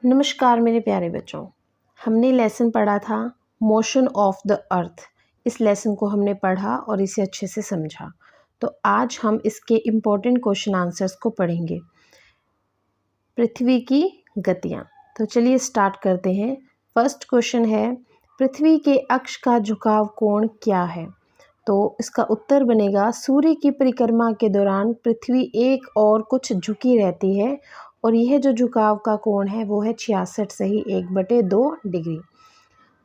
नमस्कार मेरे प्यारे बच्चों। हमने लेसन पढ़ा था मोशन ऑफ द अर्थ। इस लेसन को हमने पढ़ा और इसे अच्छे से समझा। तो आज हम इसके इम्पोर्टेंट क्वेश्चन आंसर्स को पढ़ेंगे। पृथ्वी की गतियाँ। तो चलिए स्टार्ट करते हैं। फर्स्ट क्वेश्चन है, पृथ्वी के अक्ष का झुकाव कोण क्या है? तो इसका उत्तर बनेगा, सूर्य की परिक्रमा के दौरान पृथ्वी एक और कुछ झुकी रहती है और यह जो झुकाव का कोण है वो है 66 सही 1/2 डिग्री।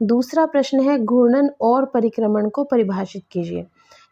दूसरा प्रश्न है, घूर्णन और परिक्रमण को परिभाषित कीजिए।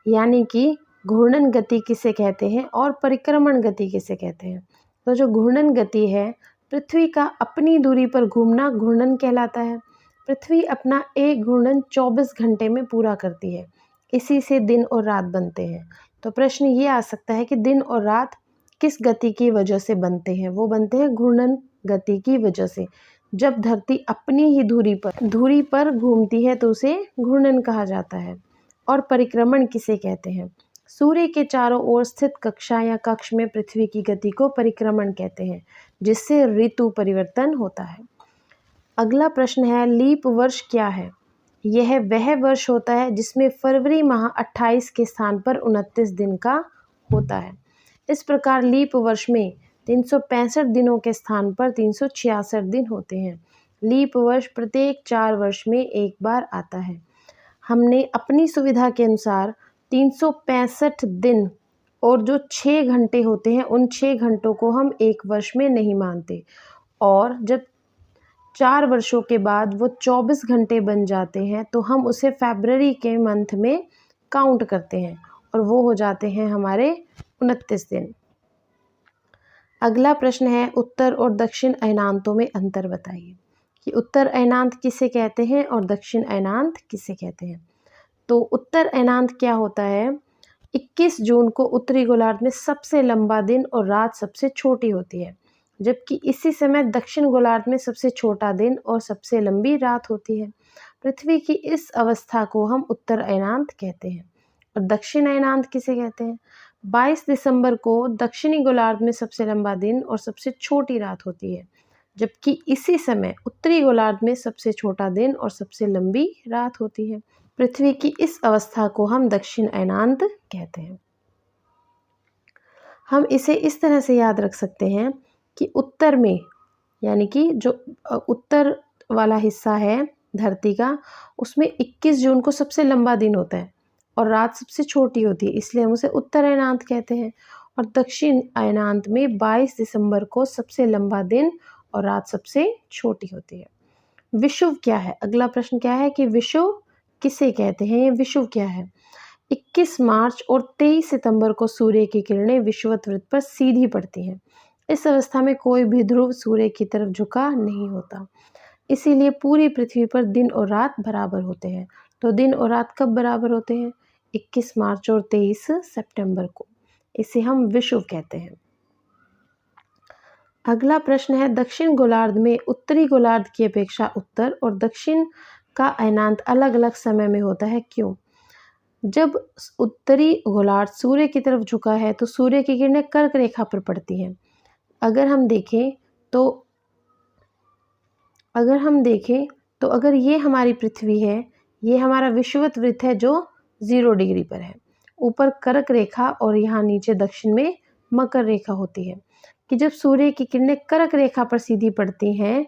यानी कि घूर्णन गति किसे कहते हैं और परिक्रमण गति किसे कहते हैं? तो जो घूर्णन गति है, पृथ्वी का अपनी दूरी पर घूमना घूर्णन कहलाता है। पृथ्वी अपना एक घूर्णन 24 घंटे में पूरा करती है। इसी से दिन और रात बनते हैं। तो प्रश्न ये आ सकता है कि दिन और रात किस गति की वजह से बनते हैं? वो बनते हैं घूर्णन गति की वजह से। जब धरती अपनी ही धुरी पर घूमती है तो उसे घूर्णन कहा जाता है। और परिक्रमण किसे कहते हैं? सूर्य के चारों ओर स्थित कक्षा या कक्ष में पृथ्वी की गति को परिक्रमण कहते हैं, जिससे ऋतु परिवर्तन होता है। अगला प्रश्न है, लीप वर्ष क्या है? यह वह वर्ष होता है जिसमें फरवरी माह 28 के स्थान पर 29 दिन का होता है। इस प्रकार लीप वर्ष में 365 दिनों के स्थान पर 366 दिन होते हैं। लीप वर्ष प्रत्येक 4 वर्ष में एक बार आता है। हमने अपनी सुविधा के अनुसार 365 दिन और जो 6 घंटे होते हैं उन 6 घंटों को हम एक वर्ष में नहीं मानते, और जब 4 वर्षों के बाद वो 24 घंटे बन जाते हैं तो हम उसे फरवरी के मंथ में काउंट करते हैं और वो हो जाते हैं हमारे 29 दिन। अगला प्रश्न है, उत्तर और दक्षिण अयनांतों में अंतर बताइए कि उत्तर अयनांत किसे कहते हैं और दक्षिण अयनांत किसे कहते हैं। तो उत्तर अयनांत क्या होता है? 21 जून को उत्तरी गोलार्ध में सबसे लंबा दिन और रात सबसे छोटी होती है, जबकि इसी समय दक्षिण गोलार्ध में सबसे छोटा दिन और सबसे लंबी रात होती है। पृथ्वी की इस अवस्था को हम उत्तर अयनांत कहते हैं। और दक्षिण अयनांत किसे कहते हैं? 22 दिसंबर को दक्षिणी गोलार्ध में सबसे लंबा दिन और सबसे छोटी रात होती है, जबकि इसी समय उत्तरी गोलार्ध में सबसे छोटा दिन और सबसे लंबी रात होती है। पृथ्वी की इस अवस्था को हम दक्षिण अयनांत कहते हैं। हम इसे इस तरह से याद रख सकते हैं कि उत्तर में, यानी कि जो उत्तर वाला हिस्सा है धरती का, उसमें 21 जून को सबसे लंबा दिन होता है और रात सबसे छोटी होती है, इसलिए हम उसे उत्तर अयनांत कहते हैं। और दक्षिण अयनांत में 22 दिसंबर को सबसे लंबा दिन और रात सबसे छोटी होती है। विषुव क्या है? अगला प्रश्न क्या है कि विषुव किसे कहते हैं? ये विषुव क्या है? 21 मार्च और 23 सितंबर को सूर्य की किरणें विषुवत वृत्त पर सीधी पड़ती हैं। इस अवस्था में कोई भी ध्रुव सूर्य की तरफ झुका नहीं होता, इसीलिए पूरी पृथ्वी पर दिन और रात बराबर होते हैं। तो दिन और रात कब बराबर होते हैं? 21 मार्च और 23 सितंबर को। इसे हम विषुव कहते हैं। अगला प्रश्न है, दक्षिण गोलार्ध में उत्तरी गोलार्ध की अपेक्षा उत्तर और दक्षिण का अयनांत अलग अलग समय में होता है, क्यों? जब उत्तरी गोलार्ध सूर्य की तरफ झुका है तो सूर्य की किरणें कर्क रेखा पर पड़ती हैं। अगर हम देखें तो अगर ये हमारी पृथ्वी है, ये हमारा विषुवत वृत्त है जो 0 डिग्री पर है, ऊपर कर्क रेखा और यहाँ नीचे दक्षिण में मकर रेखा होती है, कि जब सूर्य की किरणें कर्क रेखा पर सीधी पड़ती हैं,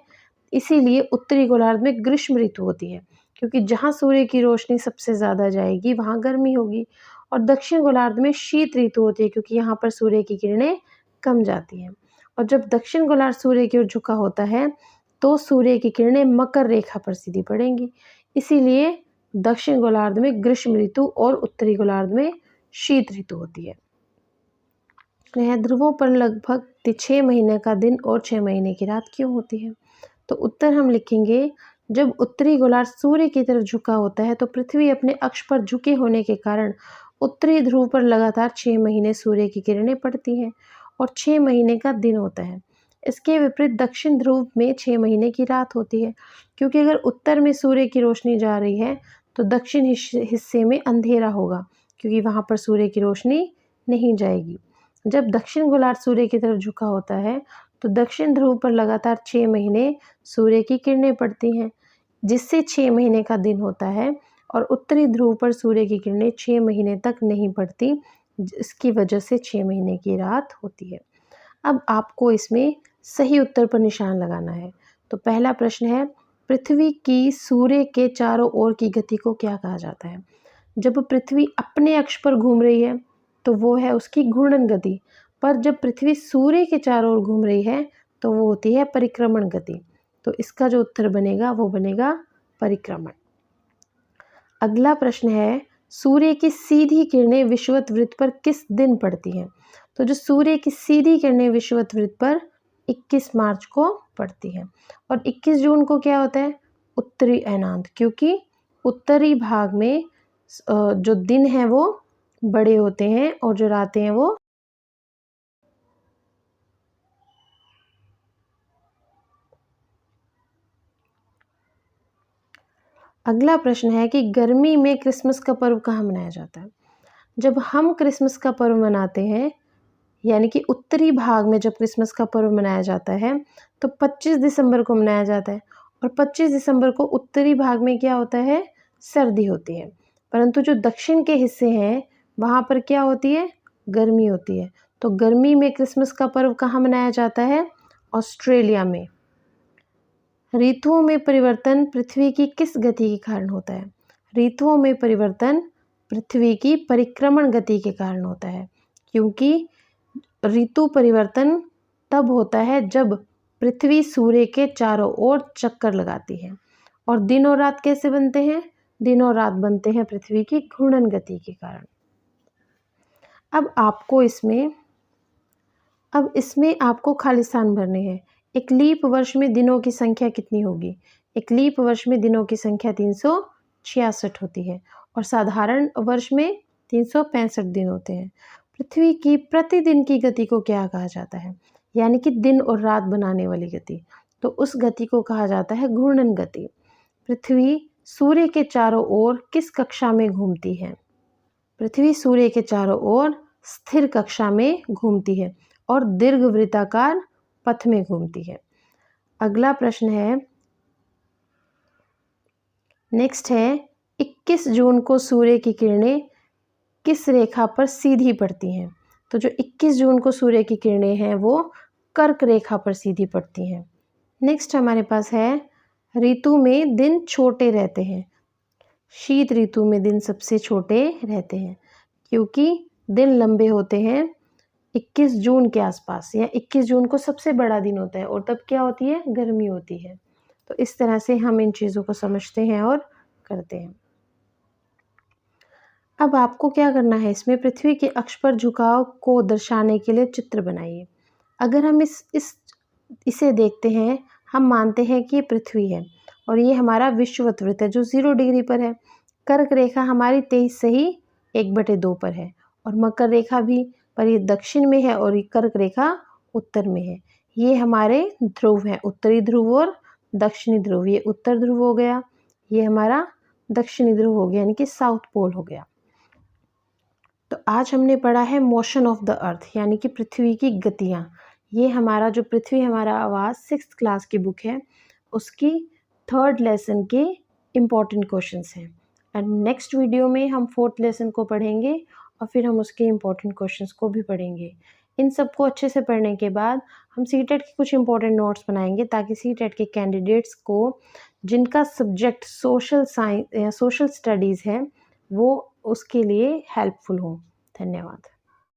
इसीलिए उत्तरी गोलार्ध में ग्रीष्म ऋतु होती है, क्योंकि जहाँ सूर्य की रोशनी सबसे ज़्यादा जाएगी वहाँ गर्मी होगी। और दक्षिण गोलार्ध में शीत ऋतु होती है, क्योंकि यहाँ पर सूर्य की किरणें कम जाती हैं। और जब दक्षिण गोलार्ध सूर्य की ओर झुका होता है तो सूर्य की किरणें मकर रेखा पर सीधी पड़ेंगी, इसीलिए दक्षिण गोलार्ध में ग्रीष्म ऋतु और उत्तरी गोलार्ध में शीत ऋतु होती है। ध्रुवों पर लगभग 6 महीने का दिन और 6 महीने की रात क्यों होती है? तो उत्तर हम लिखेंगे, जब उत्तरी गोलार्ध सूर्य की तरफ झुका होता है तो पृथ्वी अपने अक्ष पर झुके होने के कारण उत्तरी ध्रुव पर लगातार 6 महीने सूर्य की किरणें पड़ती हैं और 6 महीने का दिन होता है। इसके विपरीत दक्षिण ध्रुव में 6 महीने की रात होती है, क्योंकि अगर उत्तर में सूर्य की रोशनी जा रही है तो दक्षिण हिस्से में अंधेरा होगा, क्योंकि वहाँ पर सूर्य की रोशनी नहीं जाएगी। जब दक्षिण गोलार्ध सूर्य की तरफ झुका होता है तो दक्षिण ध्रुव पर लगातार 6 महीने सूर्य की किरणें पड़ती हैं, जिससे 6 महीने का दिन होता है, और उत्तरी ध्रुव पर सूर्य की किरणें 6 महीने तक नहीं पड़ती, जिसकी वजह से 6 महीने की रात होती है। अब आपको इसमें सही उत्तर पर निशान लगाना है। तो पहला प्रश्न है, पृथ्वी की सूर्य के चारों ओर की गति को क्या कहा जाता है? जब पृथ्वी अपने अक्ष पर घूम रही है तो वो है उसकी घूर्णन गति, पर जब पृथ्वी सूर्य के चारों ओर घूम रही है तो वो होती है परिक्रमण गति। तो इसका जो उत्तर बनेगा वो बनेगा परिक्रमण। अगला प्रश्न है, सूर्य की सीधी किरणें विषुवत वृत्त पर किस दिन पड़ती हैं? तो जो सूर्य की सीधी किरणें विषुवत वृत्त पर 21 मार्च को पड़ती हैं, और 21 जून को क्या होता है? उत्तरी अयनांत, क्योंकि उत्तरी भाग में जो दिन हैं वो बड़े होते हैं और जो रातें हैं वो अगला प्रश्न है कि गर्मी में क्रिसमस का पर्व कहाँ मनाया जाता है? जब हम क्रिसमस का पर्व मनाते हैं, यानी कि उत्तरी भाग में जब क्रिसमस का पर्व मनाया जाता है तो 25 दिसंबर को मनाया जाता है, और 25 दिसंबर को उत्तरी भाग में क्या होता है? सर्दी होती है। परंतु जो दक्षिण के हिस्से हैं वहाँ पर क्या होती है? गर्मी होती है। तो गर्मी में क्रिसमस का पर्व कहाँ मनाया जाता है? ऑस्ट्रेलिया में। ऋतुओं में परिवर्तन पृथ्वी की किस गति के कारण होता है? ऋतुओं में परिवर्तन पृथ्वी की परिक्रमण गति के कारण होता है, क्योंकि ऋतु परिवर्तन तब होता है जब पृथ्वी सूर्य के चारों ओर चक्कर लगाती है। और दिन और रात कैसे बनते हैं? दिन और रात बनते हैं पृथ्वी की घूर्णन गति के कारण। अब इसमें आपको खाली स्थान भरने हैं। एक लीप वर्ष में दिनों की संख्या कितनी होगी? एक लीप वर्ष में दिनों की संख्या 366 होती है, और साधारण वर्ष में 365 दिन होते हैं। पृथ्वी की प्रतिदिन की गति को क्या कहा जाता है? यानी कि दिन और रात बनाने वाली गति। तो उस गति को कहा जाता है घूर्णन गति। पृथ्वी सूर्य के चारों ओर किस कक्षा में घूमती है? पृथ्वी सूर्य के चारों ओर स्थिर कक्षा में घूमती है और दीर्घवृत्ताकार पथ में घूमती है। अगला प्रश्न है, नेक्स्ट है, 21 जून को सूर्य की किरणें किस रेखा पर सीधी पड़ती हैं? तो जो 21 जून को सूर्य की किरणें हैं वो कर्क रेखा पर सीधी पड़ती हैं। नेक्स्ट हमारे पास है, ऋतु में दिन छोटे रहते हैं। शीत ऋतु में दिन सबसे छोटे रहते हैं, क्योंकि दिन लंबे होते हैं 21 जून के आसपास, या 21 जून को सबसे बड़ा दिन होता है, और तब क्या होती है? गर्मी होती है। तो इस तरह से हम इन चीज़ों को समझते हैं और करते हैं। अब आपको क्या करना है, इसमें पृथ्वी के अक्ष पर झुकाव को दर्शाने के लिए चित्र बनाइए। अगर हम इसे देखते हैं, हम मानते हैं कि ये पृथ्वी है और ये हमारा विषुवत वृत्त है जो 0 डिग्री पर है। कर्क रेखा हमारी 23 से ही 1/2 पर है, और मकर रेखा भी, पर ये दक्षिण में है और ये कर्क रेखा उत्तर में है। ये हमारे ध्रुव हैं, उत्तरी ध्रुव और दक्षिणी ध्रुव। ये उत्तर ध्रुव हो गया, ये हमारा दक्षिणी ध्रुव हो गया, यानी कि साउथ पोल हो गया। तो आज हमने पढ़ा है मोशन ऑफ द अर्थ, यानी कि पृथ्वी की गतियाँ। ये हमारा जो पृथ्वी हमारा आवाज़ 6th क्लास की बुक है, उसकी 3rd लेसन के इम्पॉर्टेंट क्वेश्चंस हैं। एंड नेक्स्ट वीडियो में हम 4th लेसन को पढ़ेंगे और फिर हम उसके इम्पॉर्टेंट क्वेश्चंस को भी पढ़ेंगे। इन सबको अच्छे से पढ़ने के बाद हम सीटेट के कुछ इम्पॉर्टेंट नोट्स बनाएंगे, ताकि सीटेट के कैंडिडेट्स को, जिनका सब्जेक्ट सोशल साइंस या सोशल स्टडीज़ है, वो उसके लिए हेल्पफुल हो। धन्यवाद।